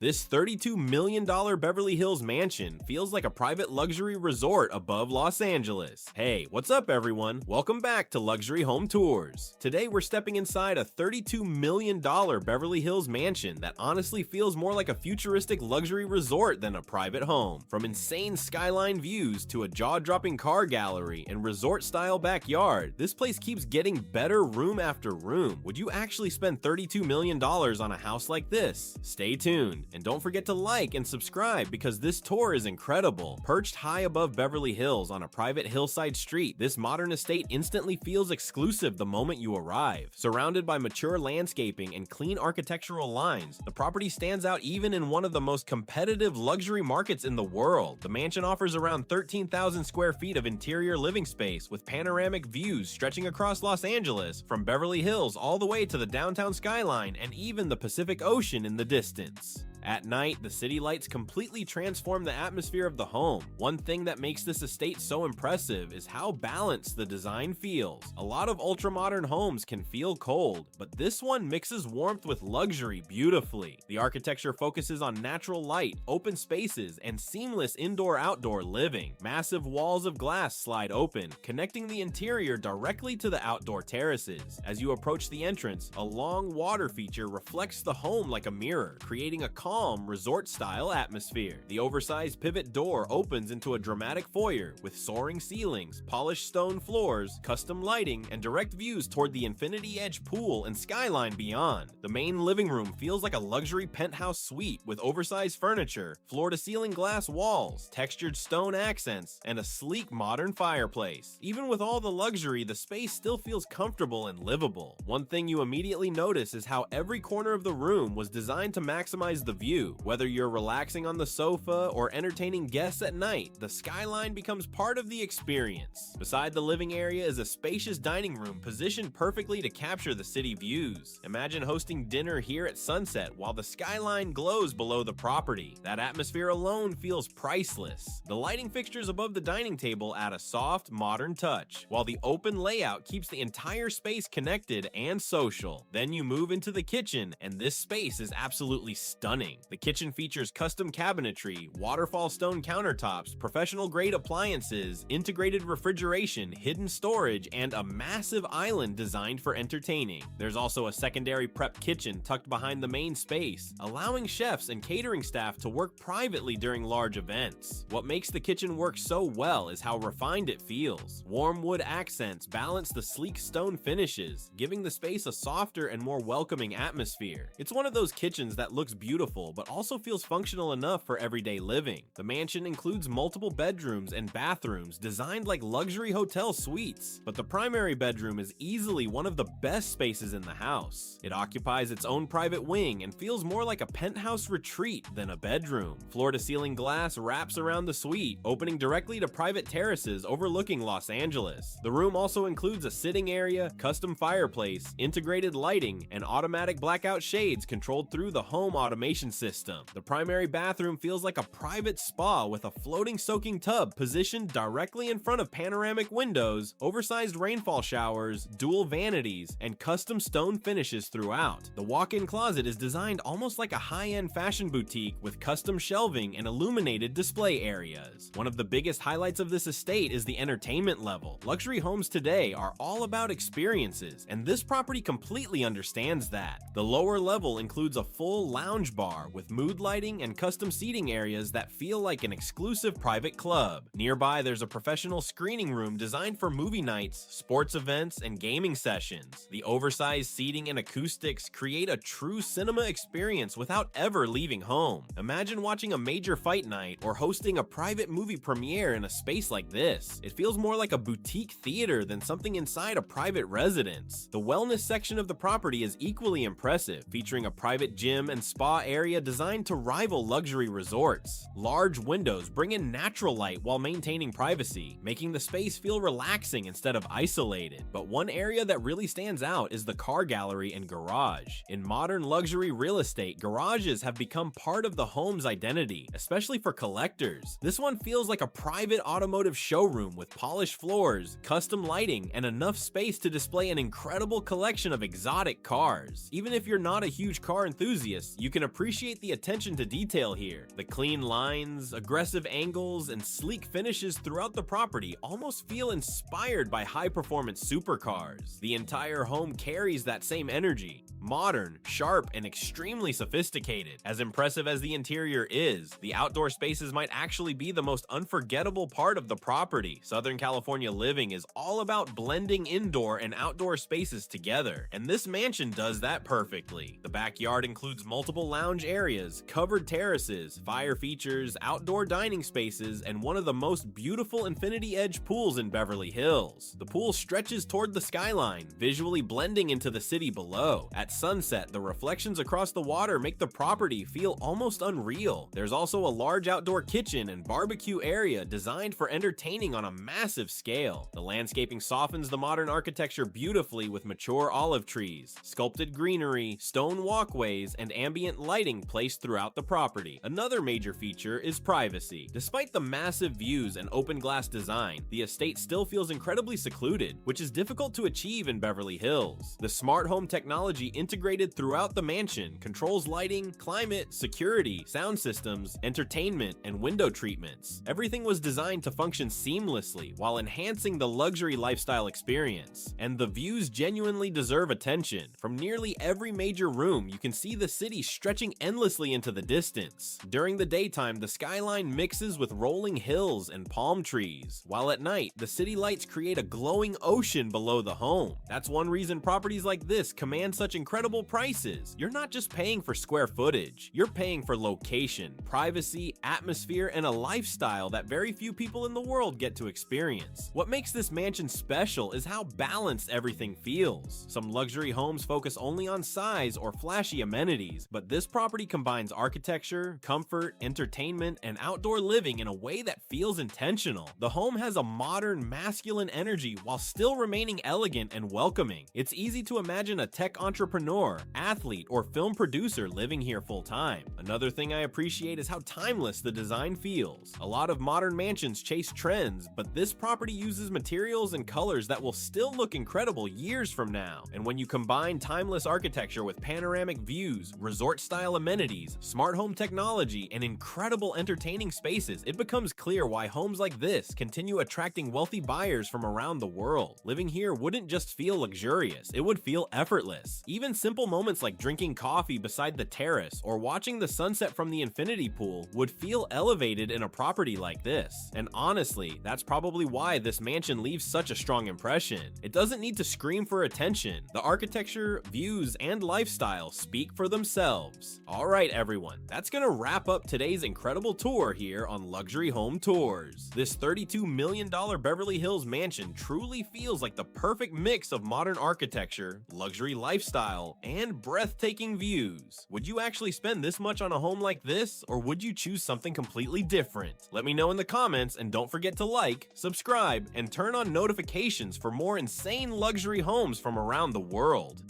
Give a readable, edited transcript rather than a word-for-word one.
This $32 million Beverly Hills mansion feels like a private luxury resort above Los Angeles. Hey, what's up everyone? Welcome back to Luxury Home Tours. Today we're stepping inside a $32 million Beverly Hills mansion that honestly feels more like a futuristic luxury resort than a private home. From insane skyline views to a jaw-dropping car gallery and resort-style backyard, this place keeps getting better room after room. Would you actually spend $32 million on a house like this? Stay tuned. And don't forget to like and subscribe because this tour is incredible. Perched high above Beverly Hills on a private hillside street, this modern estate instantly feels exclusive the moment you arrive. Surrounded by mature landscaping and clean architectural lines, the property stands out even in one of the most competitive luxury markets in the world. The mansion offers around 13,000 square feet of interior living space with panoramic views stretching across Los Angeles, from Beverly Hills all the way to the downtown skyline and even the Pacific Ocean in the distance. At night, the city lights completely transform the atmosphere of the home. One thing that makes this estate so impressive is how balanced the design feels. A lot of ultra-modern homes can feel cold, but this one mixes warmth with luxury beautifully. The architecture focuses on natural light, open spaces, and seamless indoor-outdoor living. Massive walls of glass slide open, connecting the interior directly to the outdoor terraces. As you approach the entrance, a long water feature reflects the home like a mirror, creating a calm resort-style atmosphere. The oversized pivot door opens into a dramatic foyer with soaring ceilings, polished stone floors, custom lighting, and direct views toward the infinity edge pool and skyline beyond. The main living room feels like a luxury penthouse suite with oversized furniture, floor-to-ceiling glass walls, textured stone accents, and a sleek modern fireplace. Even with all the luxury, the space still feels comfortable and livable. One thing you immediately notice is how every corner of the room was designed to maximize the view. Whether you're relaxing on the sofa or entertaining guests at night, the skyline becomes part of the experience. Beside the living area is a spacious dining room positioned perfectly to capture the city views. Imagine hosting dinner here at sunset while the skyline glows below the property. That atmosphere alone feels priceless. The lighting fixtures above the dining table add a soft, modern touch, while the open layout keeps the entire space connected and social. Then you move into the kitchen, and this space is absolutely stunning. The kitchen features custom cabinetry, waterfall stone countertops, professional-grade appliances, integrated refrigeration, hidden storage, and a massive island designed for entertaining. There's also a secondary prep kitchen tucked behind the main space, allowing chefs and catering staff to work privately during large events. What makes the kitchen work so well is how refined it feels. Warm wood accents balance the sleek stone finishes, giving the space a softer and more welcoming atmosphere. It's one of those kitchens that looks beautiful but also feels functional enough for everyday living. The mansion includes multiple bedrooms and bathrooms designed like luxury hotel suites, but the primary bedroom is easily one of the best spaces in the house. It occupies its own private wing and feels more like a penthouse retreat than a bedroom. Floor-to-ceiling glass wraps around the suite, opening directly to private terraces overlooking Los Angeles. The room also includes a sitting area, custom fireplace, integrated lighting, and automatic blackout shades controlled through the home automation system. The primary bathroom feels like a private spa with a floating soaking tub positioned directly in front of panoramic windows, oversized rainfall showers, dual vanities, and custom stone finishes throughout. The walk-in closet is designed almost like a high-end fashion boutique with custom shelving and illuminated display areas. One of the biggest highlights of this estate is the entertainment level. Luxury homes today are all about experiences, and this property completely understands that. The lower level includes a full lounge bar with mood lighting and custom seating areas that feel like an exclusive private club. Nearby, there's a professional screening room designed for movie nights, sports events, and gaming sessions. The oversized seating and acoustics create a true cinema experience without ever leaving home. Imagine watching a major fight night or hosting a private movie premiere in a space like this. It feels more like a boutique theater than something inside a private residence. The wellness section of the property is equally impressive, featuring a private gym and spa area designed to rival luxury resorts. Large windows bring in natural light while maintaining privacy, making the space feel relaxing instead of isolated. But one area that really stands out is the car gallery and garage. In modern luxury real estate, garages have become part of the home's identity, especially for collectors. This one feels like a private automotive showroom with polished floors, custom lighting, and enough space to display an incredible collection of exotic cars. Even if you're not a huge car enthusiast, you can appreciate appreciate the attention to detail here. The clean lines, aggressive angles, and sleek finishes throughout the property almost feel inspired by high-performance supercars. The entire home carries that same energy. Modern, sharp, and extremely sophisticated. As impressive as the interior is, the outdoor spaces might actually be the most unforgettable part of the property. Southern California living is all about blending indoor and outdoor spaces together, and this mansion does that perfectly. The backyard includes multiple lounge areas, covered terraces, fire features, outdoor dining spaces, and one of the most beautiful infinity edge pools in Beverly Hills. The pool stretches toward the skyline, visually blending into the city below. At sunset, the reflections across the water make the property feel almost unreal. There's also a large outdoor kitchen and barbecue area designed for entertaining on a massive scale. The landscaping softens the modern architecture beautifully with mature olive trees, sculpted greenery, stone walkways, and ambient lighting placed throughout the property. Another major feature is privacy. Despite the massive views and open glass design, the estate still feels incredibly secluded, which is difficult to achieve in Beverly Hills. The smart home technology integrated throughout the mansion controls lighting, climate, security, sound systems, entertainment, and window treatments. Everything was designed to function seamlessly while enhancing the luxury lifestyle experience. And the views genuinely deserve attention. From nearly every major room, you can see the city stretching endlessly into the distance. During the daytime, the skyline mixes with rolling hills and palm trees, while at night, the city lights create a glowing ocean below the home. That's one reason properties like this command such incredible prices. You're not just paying for square footage, you're paying for location, privacy, atmosphere, and a lifestyle that very few people in the world get to experience. What makes this mansion special is how balanced everything feels. Some luxury homes focus only on size or flashy amenities, but this property combines architecture, comfort, entertainment, and outdoor living in a way that feels intentional. The home has a modern, masculine energy while still remaining elegant and welcoming. It's easy to imagine a tech entrepreneur, athlete, or film producer living here full-time. Another thing I appreciate is how timeless the design feels. A lot of modern mansions chase trends, but this property uses materials and colors that will still look incredible years from now. And when you combine timeless architecture with panoramic views, resort-style amenities, smart home technology, and incredible entertaining spaces, it becomes clear why homes like this continue attracting wealthy buyers from around the world. Living here wouldn't just feel luxurious, it would feel effortless. Even simple moments like drinking coffee beside the terrace or watching the sunset from the infinity pool would feel elevated in a property like this. And honestly, that's probably why this mansion leaves such a strong impression. It doesn't need to scream for attention. The architecture, views, and lifestyle speak for themselves. Alright everyone, that's gonna wrap up today's incredible tour here on Luxury Home Tours. This $32 million Beverly Hills mansion truly feels like the perfect mix of modern architecture, luxury lifestyle, and breathtaking views. Would you actually spend this much on a home like this, or would you choose something completely different? Let me know in the comments, and don't forget to like, subscribe, and turn on notifications for more insane luxury homes from around the world.